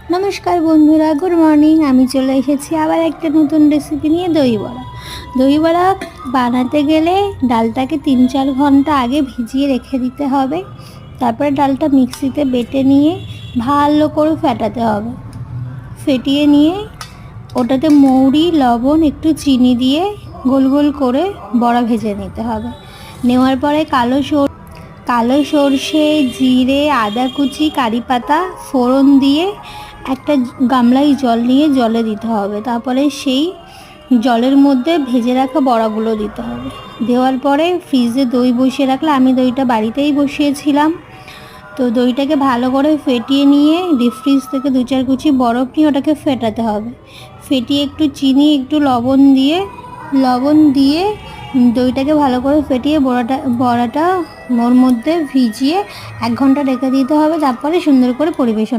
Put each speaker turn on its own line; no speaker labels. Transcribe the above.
নমস্কার বন্ধুরা, good morning. আমি চলে এসেছি আবার একটা নতুন রেসিপি নিয়ে, দই বড়া। দই বড়া বানাতে গেলে ডালটাকে 3-4 ঘন্টা আগে ভিজিয়ে রেখে দিতে হবে। তারপরে ডালটা মিক্সিতে বেটে নিয়ে ভালো করে ফেটাতে হবে। ফেটিয়ে নিয়ে ওটাতে মৌরি, লবণ, একটু চিনি দিয়ে গোল গোল করে বড়া ভেজে নিতে হবে। নেওয়ার পরে কালো সর্ষে, জিরে, আদা কুচি, কারি পাতা ফোড়ন দিয়ে একটা গামলায় জল নিয়ে জলে দিতে হবে। তারপরে সেই জলের মধ্যে ভেজে রাখা বড়াগুলো দিতে হবে। দেওয়ার পরে ফ্রিজে দই বসিয়ে রাখলে, আমি দইটা বাড়িতেই বসিয়েছিলাম, তো দইটাকে ভালো করে ফেটিয়ে নিয়ে ডিপ ফ্রিজ থেকে 2-4 কুচি বরফ নিয়ে ওটাকে ফেটাতে হবে। ফেটিয়ে একটু চিনি, একটু লবণ দিয়ে দইটাকে ভালো করে ফেটিয়ে বড়াটা ওর মধ্যে ভিজিয়ে 1 ঘন্টা রেখে দিতে হবে। তারপরে সুন্দর করে পরিবেশন